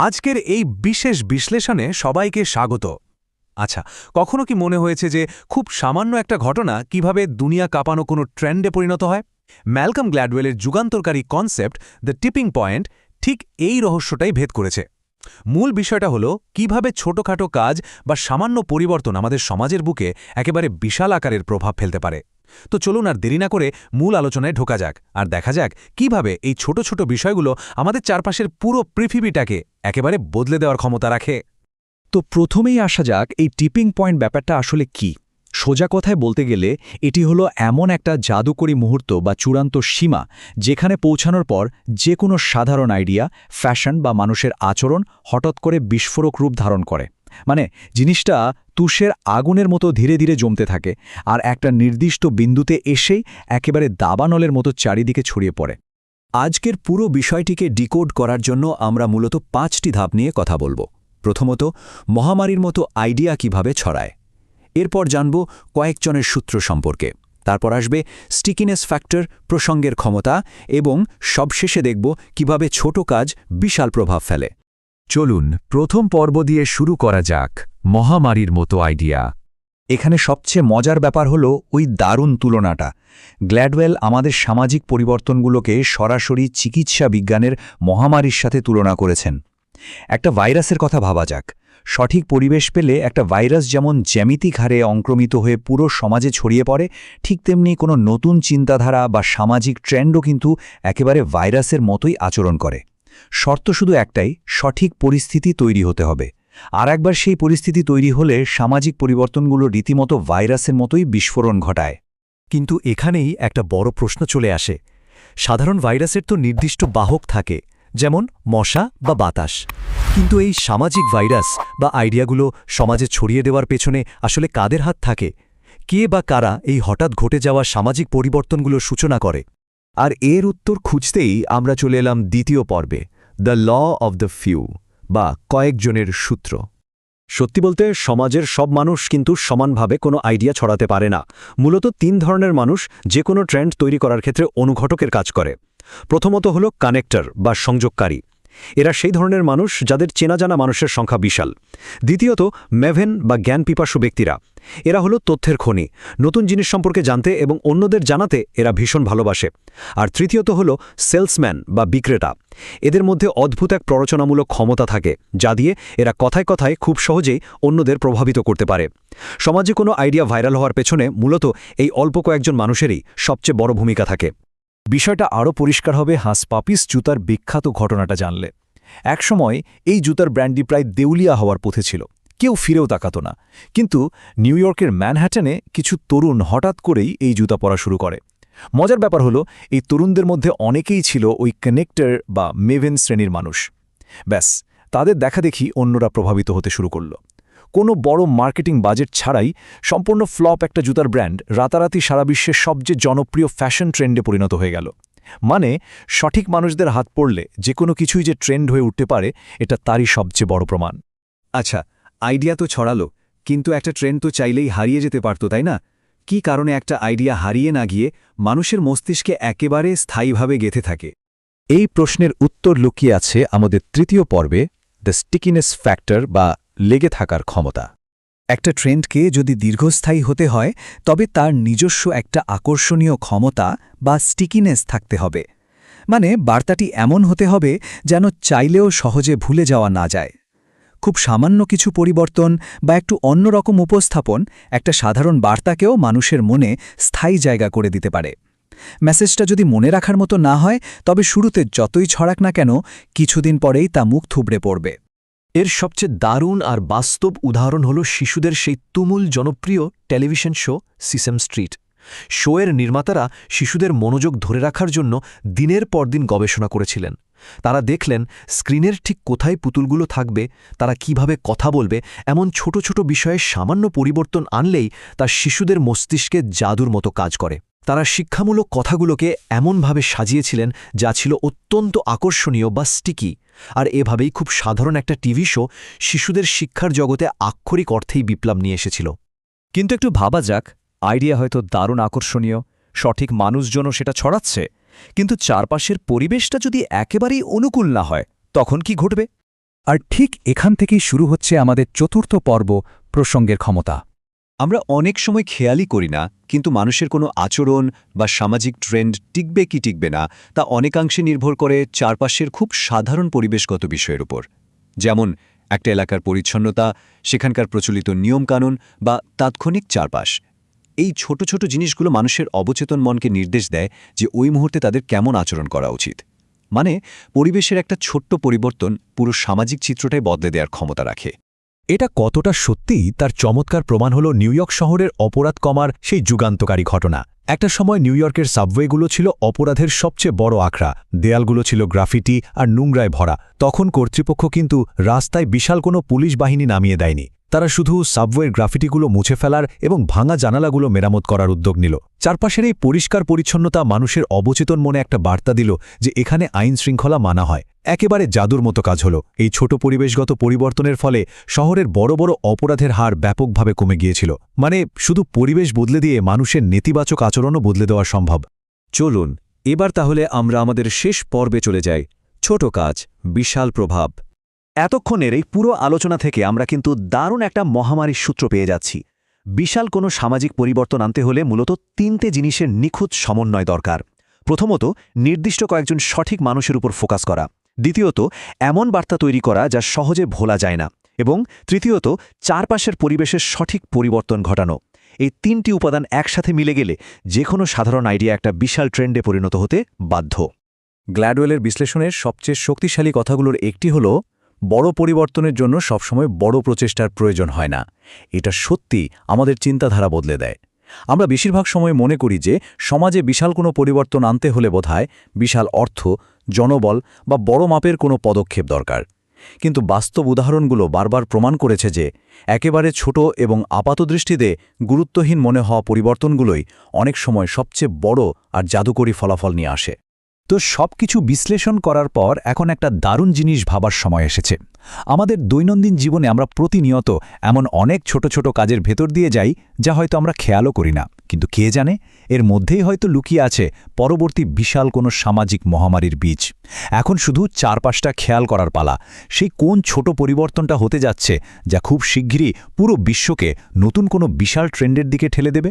আজকের এই বিশেষ বিশ্লেষণে সবাইকে স্বাগত। আচ্ছা, কখনো কি মনে হয়েছে যে খুব সামান্য একটা ঘটনা কিভাবে দুনিয়া কাঁপানো কোনো ট্রেন্ডে পরিণত হয়? ম্যালকম গ্ল্যাডওয়েলের যুগান্তরকারী কনসেপ্ট দ্য টিপিং পয়েন্ট ঠিক এই রহস্যটাই ভেদ করেছে। মূল বিষয়টা হলো কিভাবে ছোটখাটো কাজ বা সামান্য পরিবর্তন আমাদের সমাজের বুকে একেবারে বিশাল আকারের প্রভাব ফেলতে পারে। তো চলুন আর দেরি না করে মূল আলোচনায় ঢোকা যাক আর দেখা যাক কিভাবে এই ছোট ছোট বিষয়গুলো আমাদের চারপাশের পুরো পৃথিবীটাকে একেবারে বদলে দেওয়ার ক্ষমতা রাখে। তো প্রথমেই আসা যাক এই টিপিং পয়েন্ট ব্যাপারটা আসলে কি। সোজা কথায় বলতে গেলে এটি হলো এমন একটা জাদুকরী মুহূর্ত বা চূড়ান্ত সীমা, যেখানে পৌঁছানোর পর যে কোনো সাধারণ আইডিয়া, ফ্যাশন বা মানুষের আচরণ হঠাৎ করে বিস্ফোরক রূপ ধারণ করে। মানে জিনিসটা তুষের আগুনের মতো ধীরে ধীরে জমতে থাকে আর একটা নির্দিষ্ট বিন্দুতে এসেই একেবারে দাবানলের মতো চারিদিকে ছড়িয়ে পড়ে। আজকের পুরো বিষয়টিকে ডিকোড করার জন্য আমরা মূলত 5টি ধাপ নিয়ে কথা বলবো। প্রথমত, মহামারীর মতো আইডিয়া কিভাবে ছড়ায়। এরপর জানব কয়েকজনের সূত্র সম্পর্কে। তারপর আসবে স্টিকিনেস ফ্যাক্টর, প্রসঙ্গের ক্ষমতা, এবং সবশেষে দেখব কিভাবে ছোট কাজ বিশাল প্রভাব ফেলে। চলুন প্রথম পর্ব দিয়ে শুরু করা যাক, মহামারীর মতো আইডিয়া। এখানে সবচেয়ে মজার ব্যাপার হলো ওই দারুণ তুলনাটা। গ্ল্যাডওয়েল আমাদের সামাজিক পরিবর্তনগুলোকে সরাসরি চিকিৎসা বিজ্ঞানের মহামারীর সাথে তুলনা করেছেন। একটা ভাইরাসের কথা ভাবা যাক। সঠিক পরিবেশ পেলে একটা ভাইরাস যেমন জ্যামিতিক হারে সংক্রমিত হয়ে পুরো সমাজে ছড়িয়ে পড়ে, ঠিক তেমনি কোনো নতুন চিন্তাধারা বা সামাজিক ট্রেন্ডও কিন্তু একেবারে ভাইরাসের মতোই আচরণ করে। শর্ত শুধু একটাই, সঠিক পরিস্থিতি তৈরি হতে হবে। আর একবার সেই পরিস্থিতি তৈরি হলে সামাজিক পরিবর্তনগুলো রীতিমতো ভাইরাসের মতোই বিস্ফোরণ ঘটায়। কিন্তু এখানেই একটা বড় প্রশ্ন চলে আসে। সাধারণ ভাইরাসের তো নির্দিষ্ট বাহক থাকে, যেমন মশা বা বাতাস। কিন্তু এই সামাজিক ভাইরাস বা আইডিয়াগুলো সমাজে ছড়িয়ে দেওয়ার পেছনে আসলে কাদের হাত থাকে? কে বা কারা এই হঠাৎ ঘটে যাওয়া সামাজিক পরিবর্তনগুলোর সূচনা করে? আর এর উত্তর খুঁজতেই আমরা চলে এলাম দ্বিতীয় পর্বে, the law of the few বা কয়েকজনের সূত্র। সত্যি বলতে সমাজের সব মানুষ কিন্তু সমানভাবে কোনো আইডিয়া ছড়াতে পারে না। মূলত 3 ধরনের মানুষ যে কোনো ট্রেন্ড তৈরি করার ক্ষেত্রে অনুঘটকের কাজ করে। প্রথমত হলো কানেক্টর বা সংযোগকারী। এরা সেই ধরনের মানুষ যাদের চেনা জানা মানুষের সংখ্যা বিশাল। দ্বিতীয়ত মেভেন বা জ্ঞান পিপাসু ব্যক্তিরা। এরা হলো তথ্যের খনি। নতুন জিনিস সম্পর্কে জানতে এবং অন্যদের জানাতে এরা ভীষণ ভালোবাসে। আর তৃতীয়ত হলো সেলসম্যান বা বিক্রেতা। এদের মধ্যে অদ্ভুত এক প্ররোচনামূলক ক্ষমতা থাকে, যা দিয়ে এরা কথায় কথায় খুব সহজেই অন্যদের প্রভাবিত করতে পারে। সমাজে কোনো আইডিয়া ভাইরাল হওয়ার পেছনে মূলত এই অল্প কয়েকজন মানুষেরই সবচেয়ে বড় ভূমিকা থাকে। বিষয়টা আরও পরিষ্কার হবে হাসপাপিস জুতার বিখ্যাত ঘটনাটা জানলে। একসময় এই জুতার ব্র্যান্ডটি প্রায় দেউলিয়া হওয়ার পথে ছিল, কেউ ফিরেও তাকাত না। কিন্তু নিউ ইয়র্কের ম্যানহ্যাটনে কিছু তরুণ হঠাৎ করেই এই জুতা পরা শুরু করে। মজার ব্যাপার হলো, এই তরুণদের মধ্যে অনেকেই ছিল ওই কানেক্টর বা মেভেন শ্রেণীর মানুষ। ব্যাস, তাদের দেখা দেখি অন্যরা প্রভাবিত হতে শুরু করল। কোনো বড় মার্কেটিং বাজেট ছাড়াই সম্পূর্ণ ফ্লপ একটা জুতার ব্র্যান্ড রাতারাতি সারা বিশ্বের সবচেয়ে জনপ্রিয় ফ্যাশন ট্রেন্ডে পরিণত হয়ে গেল। মানে সঠিক মানুষদের হাত পড়লে যে কোনো কিছুই যে ট্রেন্ড হয়ে উঠতে পারে, এটা তারই সবচেয়ে বড় প্রমাণ। আচ্ছা, আইডিয়া তো ছড়ালো, কিন্তু একটা ট্রেন্ড তো চাইলেই হারিয়ে যেতে পারত, তাই না? কী কারণে একটা আইডিয়া হারিয়ে না গিয়ে মানুষের মস্তিষ্কে একেবারে স্থায়ীভাবে গেঁথে থাকে? এই প্রশ্নের উত্তর লুকিয়ে আছে আমাদের তৃতীয় পর্বে, দ্য স্টিকিনেস ফ্যাক্টর বা লেগে থাকার ক্ষমতা। একটা ট্রেন্ডকে যদি দীর্ঘস্থায়ী হতে হয়, তবে তার নিজস্ব একটা আকর্ষণীয় ক্ষমতা বা স্টিকিনেস থাকতে হবে। মানে বার্তাটি এমন হতে হবে যেন চাইলেও সহজে ভুলে যাওয়া না যায়। খুব সামান্য কিছু পরিবর্তন বা একটু অন্যরকম উপস্থাপন একটা সাধারণ বার্তাকেও মানুষের মনে স্থায়ী জায়গা করে দিতে পারে। মেসেজটা যদি মনে রাখার মতো না হয়, তবে শুরুতে যতই ছড়াক না কেন, কিছুদিন পরেই তা মুখ থুবড়ে পড়বে। এর সবচেয়ে দারুণ আর বাস্তব উদাহরণ হল শিশুদের সেই তুমুল জনপ্রিয় টেলিভিশন শো সিসেম স্ট্রিট। শোয়ের নির্মাতারা শিশুদের মনোযোগ ধরে রাখার জন্য দিনের পর দিন গবেষণা করেছিলেন। তারা দেখলেন স্ক্রিনের ঠিক কোথায় পুতুলগুলো থাকবে, তারা কিভাবে কথা বলবে, এমন ছোট ছোট বিষয়ে সামান্য পরিবর্তন আনলেই তা শিশুদের মস্তিষ্কে জাদুর মতো কাজ করে। তারা শিক্ষামূলক কথাগুলোকে এমনভাবে সাজিয়েছিলেন যা ছিল অত্যন্ত আকর্ষণীয় বা স্টিকি। আর এভাবেই খুব সাধারণ একটা টিভি শো শিশুদের শিক্ষার জগতে আক্ষরিক অর্থেই বিপ্লব নিয়ে এসেছিল। কিন্তু একটু ভাবা যাক, আইডিয়া হয়তো দারুণ আকর্ষণীয়, সঠিক মানুষজনও সেটা ছড়াচ্ছে, কিন্তু চারপাশের পরিবেশটা যদি একেবারেই অনুকূল না হয়, তখন কি ঘটবে? আর ঠিক এখান থেকেই শুরু হচ্ছে আমাদের চতুর্থ পর্ব, প্রসঙ্গের ক্ষমতা। আমরা অনেক সময় খেয়ালই করি না, কিন্তু মানুষের কোনো আচরণ বা সামাজিক ট্রেন্ড টিকবে কি টিকবে না তা অনেকাংশে নির্ভর করে চারপাশের খুব সাধারণ পরিবেশগত বিষয়ের উপর। যেমন একটা এলাকার পরিচ্ছন্নতা, সেখানকার প্রচলিত নিয়মকানুন বা তাৎক্ষণিক চারপাশ। এই ছোট ছোট জিনিসগুলো মানুষের অবচেতন মনকে নির্দেশ দেয় যে ওই মুহূর্তে তাদের কেমন আচরণ করা উচিত। মানে পরিবেশের একটা ছোট্ট পরিবর্তন পুরো সামাজিক চিত্রটাই বদলে দেওয়ার ক্ষমতা রাখে। এটা কতটা সত্যি তার চমৎকার প্রমাণ হল নিউ ইয়র্ক শহরের অপরাধ কমার সেই যুগান্তকারী ঘটনা। একটা সময় নিউ ইয়র্কের সাবওয়েগুলো ছিল অপরাধের সবচেয়ে বড় আখড়া, দেয়ালগুলো ছিল গ্রাফিটি আর নোংরায় ভরা। তখন কর্তৃপক্ষ কিন্তু রাস্তায় বিশাল কোনো পুলিশ বাহিনী নামিয়ে দেয়নি, তারা শুধু সাবওয়ের গ্রাফিটিগুলো মুছে ফেলার এবং ভাঙা জানালাগুলো মেরামত করার উদ্যোগ নিল। চারপাশের এই পরিষ্কার পরিচ্ছন্নতা মানুষের অবচেতন মনে একটা বার্তা দিল যে এখানে আইন শৃঙ্খলা মানা হয়। একেবারে জাদুর মতো কাজ হলো। এই ছোট পরিবেশগত পরিবর্তনের ফলে শহরের বড় বড় অপরাধের হার ব্যাপকভাবে কমে গিয়েছিল। মানে শুধু পরিবেশ বদলে দিয়ে মানুষের নেতিবাচক আচরণও বদলে দেওয়া সম্ভব। চলুন এবার তাহলে আমরা আমাদের শেষ পর্বে চলে যাই, ছোট কাজ, বিশাল প্রভাব। এতক্ষণের এই পুরো আলোচনা থেকে আমরা কিন্তু দারুণ একটা মহামারীর সূত্র পেয়ে যাচ্ছি। বিশাল কোনো সামাজিক পরিবর্তন আনতে হলে মূলত তিনটে জিনিসের নিখুঁত সমন্বয় দরকার। প্রথমত, নির্দিষ্ট কয়েকজন সঠিক মানুষের উপর ফোকাস করা। দ্বিতীয়ত, এমন বার্তা তৈরি করা যা সহজে ভোলা যায় না। এবং তৃতীয়ত, চারপাশের পরিবেশের সঠিক পরিবর্তন ঘটানো। এই তিনটি উপাদান একসাথে মিলে গেলে যে কোনো সাধারণ আইডিয়া একটা বিশাল ট্রেন্ডে পরিণত হতে বাধ্য। গ্ল্যাডওয়েলের বিশ্লেষণের সবচেয়ে শক্তিশালী কথাগুলোর একটি হল, বড় পরিবর্তনের জন্য সবসময় বড় প্রচেষ্টার প্রয়োজন হয় না। এটা সত্যি আমাদের চিন্তাধারা বদলে দেয়। আমরা বেশিরভাগ সময় মনে করি যে সমাজে বিশাল কোনো পরিবর্তন আনতে হলে বোধহয় বিশাল অর্থ, জনবল বা বড় মাপের কোনো পদক্ষেপ দরকার। কিন্তু বাস্তব উদাহরণগুলো বারবার প্রমাণ করেছে যে একেবারে ছোট এবং আপাতদৃষ্টিতে গুরুত্বহীন মনে হওয়া পরিবর্তনগুলোই অনেক সময় সবচেয়ে বড় আর জাদুকরী ফলাফল নিয়ে আসে। তো সবকিছু বিশ্লেষণ করার পর এখন একটা দারুণ জিনিস ভাবার সময় এসেছে। আমাদের দৈনন্দিন জীবনে আমরা প্রতিনিয়ত এমন অনেক ছোট ছোট কাজের ভেতর দিয়ে যাই যা হয়তো আমরা খেয়ালও করি না, কিন্তু কে জানে এর মধ্যেই হয়তো লুকিয়ে আছে পরবর্তী বিশাল কোনো সামাজিক মহামারীর বীজ। এখন শুধু চারপাশটা খেয়াল করার পালা, সেই কোন ছোট পরিবর্তনটা হতে যাচ্ছে যা খুব শিগগিরই পুরো বিশ্বকে নতুন কোনো বিশাল ট্রেন্ডের দিকে ঠেলে দেবে।